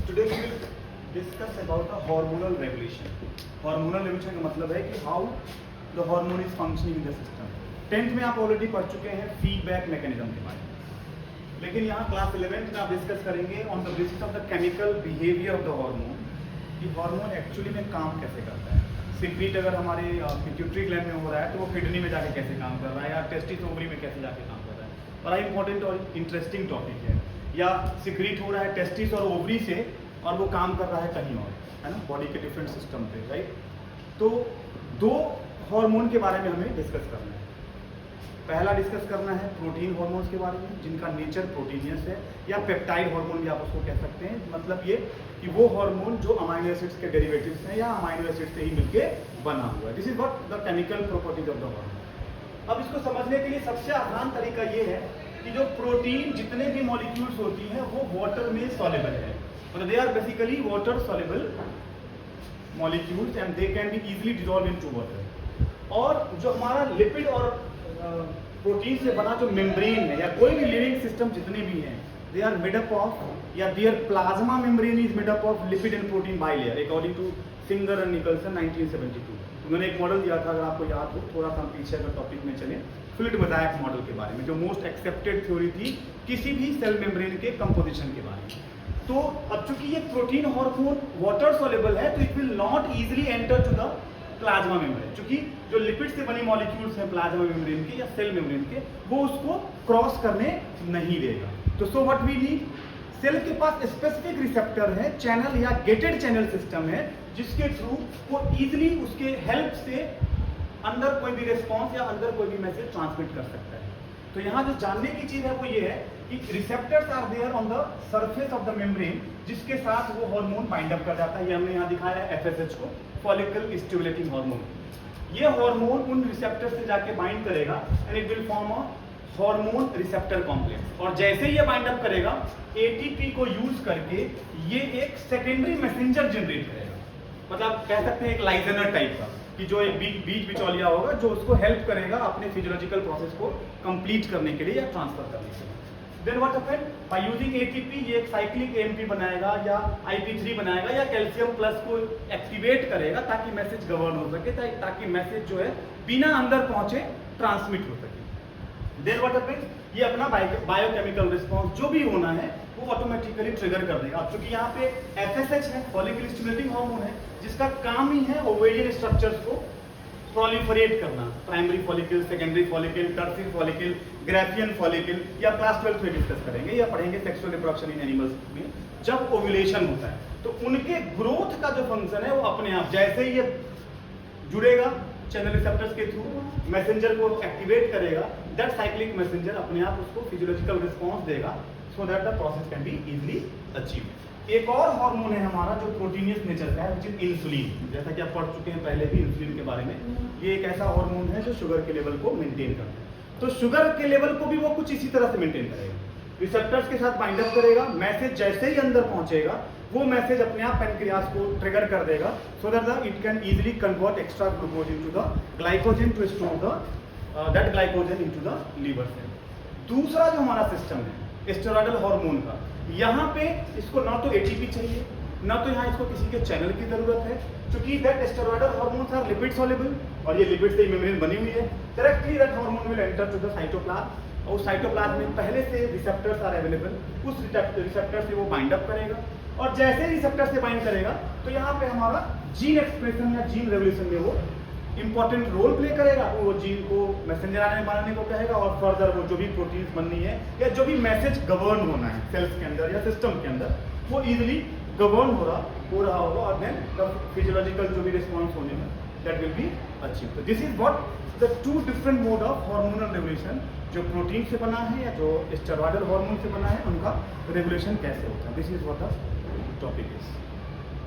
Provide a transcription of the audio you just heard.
Today we will discuss about the hormonal regulation. Hormonal regulation का मतलब है कि how the hormone is functioning in the system. 10th में आप already पढ़ चुके हैं फीडबैक मैकेनिज्म के बारे में, लेकिन यहाँ क्लास 11th में आप डिस्कस करेंगे on the basis of the chemical behaviour of the hormone कि हार्मोन एक्चुअली में काम कैसे करता है. सीक्रेट अगर हमारे पिट्यूटरी ग्लैंड में हो रहा है तो वो किडनी में जाके कैसे काम कर रहा है, या टेस्टिस ओवरी में कैसे जाके काम कर रहा है. बड़ा इंपॉर्टेंट और इंटरेस्टिंग टॉपिक है. या सीक्रेट हो रहा है टेस्टिस और ओवरी से और वो काम कर रहा है कहीं और, है ना, बॉडी के डिफरेंट सिस्टम पे, राइट. तो दो हार्मोन के बारे में हमें डिस्कस करना है. पहला डिस्कस करना है प्रोटीन हार्मोन्स के बारे में जिनका नेचर प्रोटीनियस है, या पेप्टाइड हार्मोन भी आप उसको कह सकते हैं. मतलब ये कि वो हार्मोन जो अमाइनो एसिड्स के डेरिवेटिव्स हैं या अमाइनो एसिड से ही मिलके बना हुआ है. This is what the chemical properties of the hormone. अब इसको समझने के लिए सबसे आसान तरीका ये है कि जो प्रोटीन जितने भी मॉलिक्यूल्स होती हैं वो वाटर में सॉल्युबल है. मतलब they are basically water soluble molecules and they can be easily dissolve into water. और जो हमारा लिपिड और प्रोटीन से बना जो मेम्ब्रेन है या कोई भी लिविंग सिस्टम जितने भी हैं, they are made up of, या their plasma membrane is made up of lipid and protein bilayer according to Singer and Nicolson 1972. तो मैंने एक मॉडल दिया था, अगर आपको याद हो, थोड़ा सा पीछे अगर टॉपिक में चले, फ्लूइड मोज़ाइक मॉडल के बारे में, जो मोस्ट एक्सेप्टेड थ्योरी थी किसी भी सेल मेम्ब्रेन के कंपोजिशन के बारे में. तो अब चूंकि ये प्रोटीन हार्मोन वाटर सॉल्युबल है तो it will not easily enter to the plasma membrane. चूंकि जो लिपिड से बनी मॉलिक्यूल्स हैं प्लाज्मा मेम्ब्रेन के या सेल मेम्ब्रेन के, वो उसको क्रॉस करने नहीं देगा. तो so what we need, cell के पास स्पेसिफिक रिसेप्टर है, चैनल या गेटेड चैनल सिस्टम है, जिसके थ्रू वो इजीली उसके हेल्प से अंदर कोई भी रिस्पॉन्स या अंदर कोई भी मैसेज ट्रांसमिट कर सकता है. तो यहाँ जो जानने की चीज है वो ये है कि receptors are there on the surface of the membrane, जिसके साथ वो हार्मोन बाइंड अप कर जाता है. ये हमने यहाँ दिखाया है FSH को, फॉलिकल स्टिमुलेटिंग हार्मोन. ये हार्मोन उन रिसेप्टर से जाके बाइंड करेगा and it will form a hormone receptor complex. और जैसे ही ये बाइंड अप करेगा, ATP को यूज करके ये एक सेकेंडरी मैसेंजर जनरेट करेगा. मतलब कह सकते हैं एक लाइजनर टाइप का, कि जो एक बीच बिचौलिया होगा जो उसको हेल्प करेगा अपने फिजियोलॉजिकल प्रोसेस को कंप्लीट करने के लिए या ट्रांसफर करने के लिए. Then what happened, by using ATP ये एक साइक्लिक AMP बनाएगा या IP3 बनाएगा या कैल्शियम प्लस को एक्टिवेट करेगा ताकि मैसेज गवर्न हो सके, ताकि मैसेज जो है बिना अंदर पहुंचे ट्रांसमिट हो सके. देन व्हाट हैपेंड, ये अपना बायोकेमिकल रिस्पॉन्स जो भी होना है वो ऑटोमेटिकली ट्रिगर कर देगा. अब चूंकि यहाँ पे FSH है, फॉलिकल स्टिमुलेटिंग हार्मोन है, जिसका काम ही है ओवेरियन स्ट्रक्चर्स को प्रोलिफरेट करना. Primary follicle, secondary follicle, tertiary follicle, Graafian follicle, या क्लास 12 में डिस्कस करेंगे या पढ़ेंगे सेक्सुअल रिप्रोडक्शन इन एनिमल्स में. जब ओव्यूलेशन होता है तो उनके ग्रोथ का जो फंक्शन है वो अपने आप जैसे ही ये जुड़ेगा चैनल रिसेप्टर्स के थ्रू, मैसेंजर को एक्टिवेट करेगा, दैट साइक्लिक मैसेंजर अपने आप उसको फिजियोलॉजिकल रिस्पॉन्स देगा so that the process can be easily achieve. एक और हार्मोन है हमारा जो प्रोटीनियस नेचर का है, विच इज इंसुलिन. जैसा कि आप पढ़ चुके हैं पहले भी इंसुलिन के बारे में. ये एक ऐसा हार्मोन है जो शुगर के लेवल को मेंटेन करता है. तो शुगर के लेवल को भी वो कुछ इसी तरह से मेंटेन करेगा, रिसेप्टर्स के साथ बाइंड अप करेगा, मैसेज जैसे ही अंदर पहुंचेगा वो मैसेज अपने आप पैनक्रियास को ट्रिगर कर देगा so that it can easily convert extra glucose into the glycogen to store the that glycogen into the liver cell. दूसरा जो हमारा सिस्टम है स्टेरॉयडल हार्मोन का, यहाँ पे इसको ना तो ATP चाहिए ना तो यहाँ इसको किसी के चैनल की जरूरत है, क्योंकि that steroidal hormones are lipid soluble और ये लिपिड से मेम्ब्रेन बनी हुई है. Directly that hormone will enter to the cytoplasm, और उस साइटोप्लाज्म में पहले से रिसेप्टर्स आर अवेलेबल, उस रिसेप्टर से वो बाइंड अप करेगा. और जैसे ही रिसेप्टर से बाइंड करेगा तो यहाँ पे हमारा जीन एक्सप्रेशन या जीन रेवोल्यूशन में वो इंपॉर्टेंट रोल प्ले करेगा. वो जीन को मैसेंजर आने बनाने को कहेगा और फर्दर वो जो भी प्रोटीन्स बननी है या जो भी मैसेज गवर्न होना है सेल्स के अंदर या सिस्टम के अंदर, वो इजीली गवर्न हो रहा होगा और देन द फिजियोलॉजिकल जो भी रिस्पॉन्स होने में दैट विल बी अचीव. तो this is what the two different mode of hormonal regulation, जो प्रोटीन से बना है या जो स्टेरॉयडल हार्मोन से बना है, उनका रेगुलेशन कैसे होता है. This is what the topic is.